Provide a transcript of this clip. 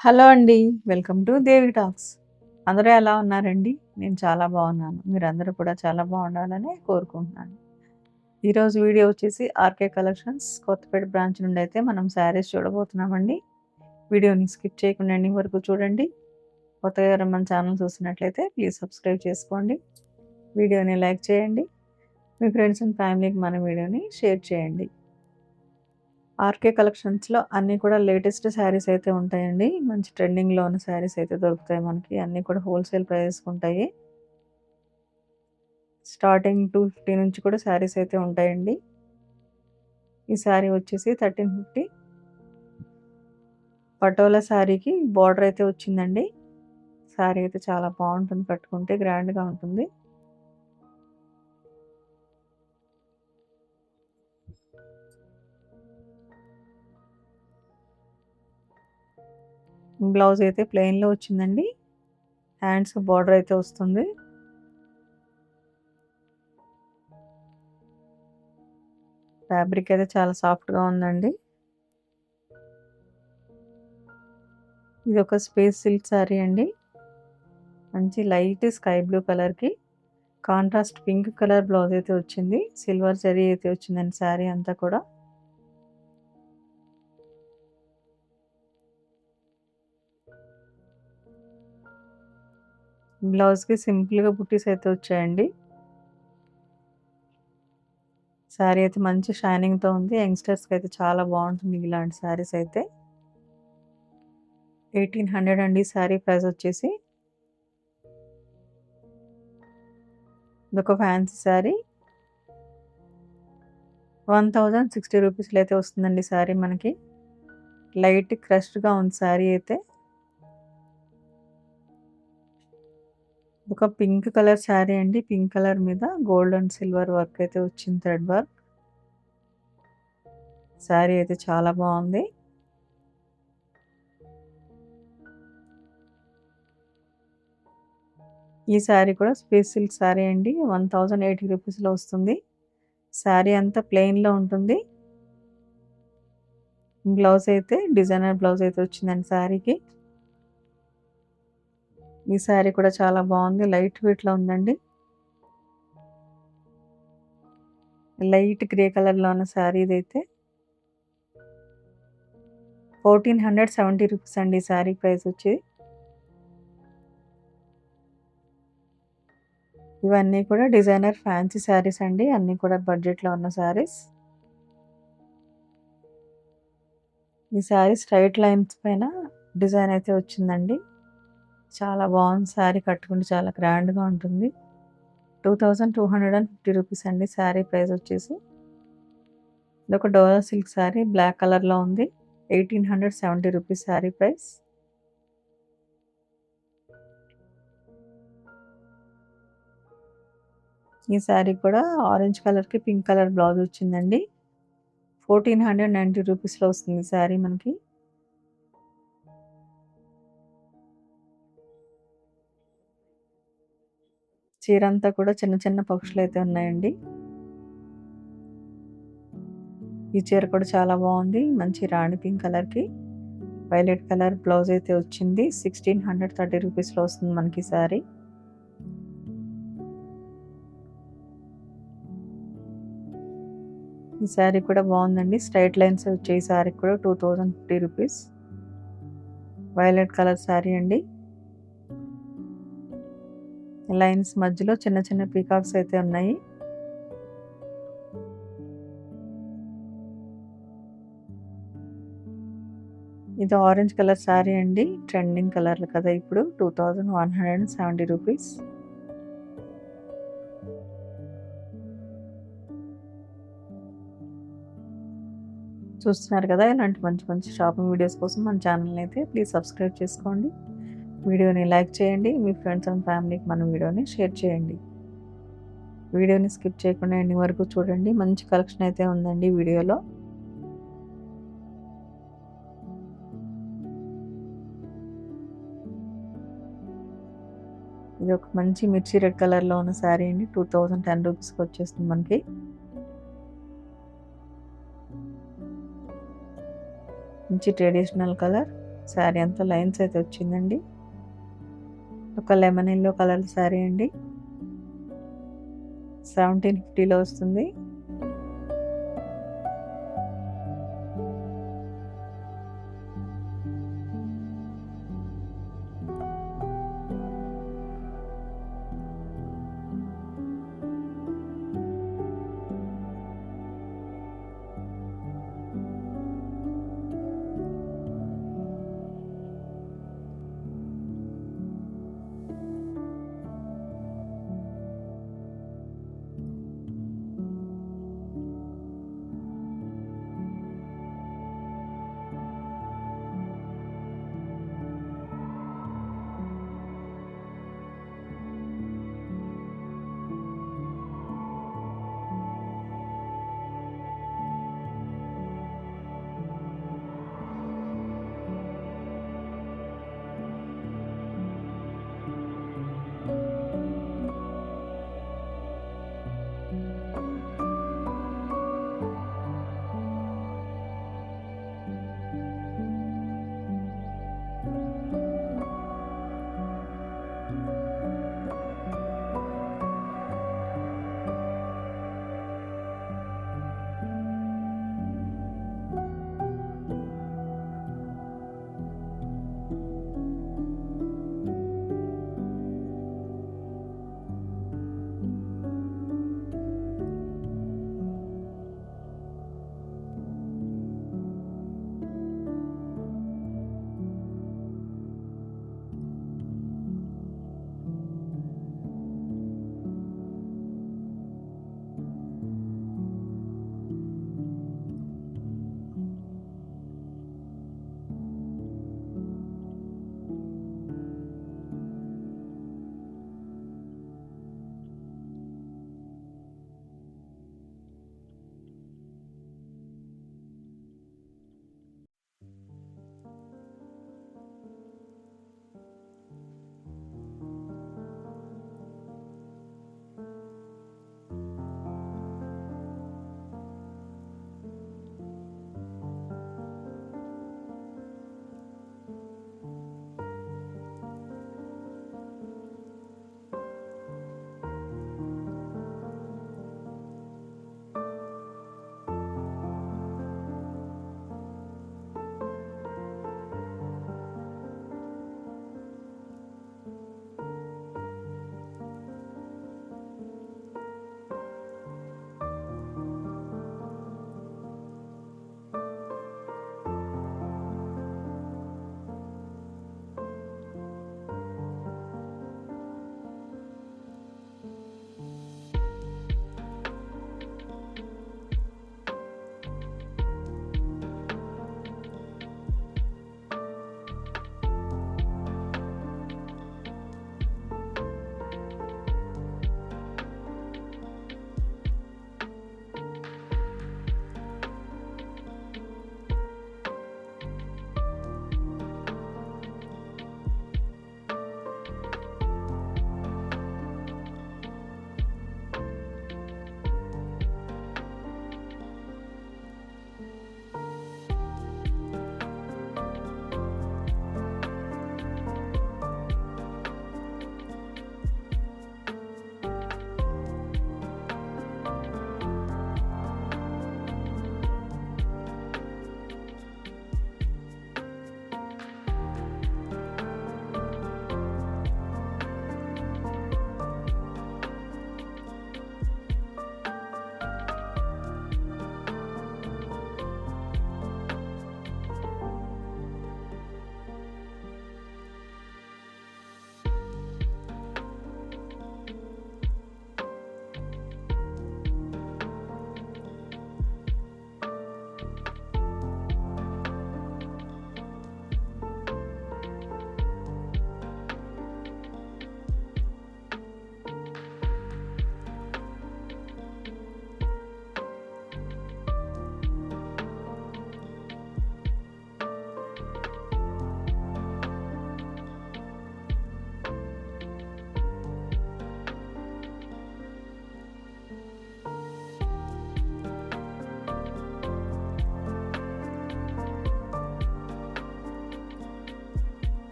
Hello అండి. Welcome to Devi talks. అందరూ ఎలా ఉన్నారండి? నేను చాలా బాగున్నాను. మీరందరూ కూడా చాలా బాగుండాలని కోరుకుంటున్నాను. ఈరోజు వీడియో వచ్చేసి ఆర్‌కే కలెక్షన్స్ కొత్తపేట బ్రాంచ్ నుండి అయితే మనం శారీస్ చూడబోతున్నామండి. వీడియోని స్కిప్ చేయకుండా ఎండింగ్ వరకు చూడండి. కొత్తగా ఎవరైనా మన ఛానల్ చూస్తున్నట్లయితే ప్లీజ్ సబ్స్క్రైబ్ చేసుకోండి. వీడియోని లైక్ చేయండి. మీ ఫ్రెండ్స్ అండ్ ఫ్యామిలీకి మన వీడియోని షేర్ చేయండి. ఆర్‌కే కలెక్షన్స్‌లో అన్నీ కూడా లేటెస్ట్ శారీస్ అయితే ఉంటాయండి. మంచి ట్రెండింగ్‌లో ఉన్న శారీస్ అయితే దొరుకుతాయి మనకి. అన్నీ కూడా హోల్‌సేల్ ప్రైజెస్‌కి ఉంటాయి. స్టార్టింగ్ 250 నుంచి కూడా శారీస్ అయితే ఉంటాయండి. ఈ శారీ వచ్చేసి 1350 పటోలా శారీకి బార్డర్ అయితే వచ్చిందండి. శారీ అయితే చాలా బాగుంటుంది, కట్టుకుంటే గ్రాండ్‌గా ఉంటుంది. బ్లౌజ్ అయితే ప్లెయిన్‌లో వచ్చిందండి. హ్యాండ్స్ బార్డర్ అయితే వస్తుంది. ఫ్యాబ్రిక్ అయితే చాలా సాఫ్ట్‌గా ఉందండి. ఇది ఒక స్పేస్ సిల్క్ శారీ అండి. మంచి లైట్ స్కై బ్లూ కలర్‌కి కాంట్రాస్ట్ పింక్ కలర్ బ్లౌజ్ అయితే వచ్చింది. సిల్వర్ జరీ అయితే వచ్చిందండి శారీ అంతా కూడా. బ్లౌజ్‌కి సింపుల్‌గా బుట్టీస్ అయితే వచ్చాయండి. శారీ అయితే మంచి షైనింగ్‌తో ఉంది. యంగ్‌స్టర్స్‌కి అయితే చాలా బాగుంటుంది ఇలాంటి శారీస్ అయితే. 1800 అండి శారీ ప్రైస్ వచ్చేసి. ఇదొక ఫ్యాన్సీ శారీ. 1060 రూపీస్‌లో అయితే వస్తుందండి శారీ మనకి. లైట్ క్రష్డ్‌గా ఉంది శారీ అయితే. ఒక పింక్ కలర్ శారీ అండి. పింక్ కలర్ మీద గోల్డ్ అండ్ సిల్వర్ వర్క్ అయితే వచ్చింది, థ్రెడ్ వర్క్. శారీ అయితే చాలా బాగుంది. ఈ శారీ కూడా స్పేస్ సిల్క్ శారీ అండి. 1080 రూపీస్‌లో వస్తుంది. శారీ అంతా ప్లెయిన్‌లో ఉంటుంది. బ్లౌజ్ అయితే డిజైనర్ బ్లౌజ్ అయితే వచ్చిందండి శారీకి. ఈ శారీ కూడా చాలా బాగుంది. లైట్ వెయిట్‌లో ఉందండి. లైట్ గ్రే కలర్‌లో ఉన్న శారీ ఇదైతే. 1470 రూపీస్ అండి ఈ శారీ ప్రైస్ వచ్చి. ఇవన్నీ కూడా డిజైనర్ ఫ్యాన్సీ శారీస్ అండి. అన్నీ కూడా బడ్జెట్‌లో ఉన్న శారీస్. ఈ శారీ స్ట్రెయిట్ లైన్స్ పైన డిజైన్ అయితే వచ్చిందండి. చాలా బాగుంది శారీ, కట్టుకుంటే చాలా గ్రాండ్‌గా ఉంటుంది. 2250 రూపీస్ అండి శారీ ప్రైస్ వచ్చేసి. ఇదొక డోలా సిల్క్ శారీ బ్లాక్ కలర్‌లో ఉంది. 1870 రూపీస్ శారీ ప్రైస్. ఈ శారీ కూడా ఆరెంజ్ కలర్‌కి పింక్ కలర్ బ్లౌజ్ వచ్చిందండి. 1490 రూపీస్‌లో వస్తుంది శారీ మనకి. చీరంతా కూడా చిన్న చిన్న పక్షులైతే ఉన్నాయండి. ఈ చీర కూడా చాలా బాగుంది. మంచి రాణి పింక్ కలర్‌కి వైలెట్ కలర్ బ్లౌజ్ అయితే వచ్చింది. 1630 రూపీస్‌లో వస్తుంది మనకి శారీ. ఈ శారీ కూడా బాగుందండి. స్ట్రెయిట్ లైన్స్ వచ్చే ఈ శారీకి కూడా 2050 రూపీస్. వైలెట్ కలర్ శారీ అండి. లైన్స్ మధ్యలో చిన్న చిన్న పీకాక్స్ అయితే ఉన్నాయి. ఇది ఆరెంజ్ కలర్ శారీ అండి. ట్రెండింగ్ కలర్లు కదా ఇప్పుడు. 2170 రూపీస్. చూస్తున్నారు కదా, ఇలాంటి మంచి మంచి షాపింగ్ వీడియోస్ కోసం మన ఛానల్ని అయితే ప్లీజ్ సబ్స్క్రైబ్ చేసుకోండి. వీడియోని లైక్ చేయండి. మీ ఫ్రెండ్స్ అండ్ ఫ్యామిలీకి మన వీడియోని షేర్ చేయండి. వీడియోని స్కిప్ చేయకుండా ఎండింగ్ వరకు చూడండి. మంచి కలెక్షన్ అయితే ఉందండి వీడియోలో. ఇది ఒక మంచి మిర్చి రెడ్ కలర్‌లో ఉన్న శారీ అండి. 2010 రూపీస్‌కి వచ్చేస్తుంది మనకి. మంచి ట్రెడిషనల్ కలర్. శారీ అంతా లైన్స్ అయితే వచ్చిందండి. ఒక లెమన్ ఎల్లో కలర్ శారీ అండి. 1750లో వస్తుంది.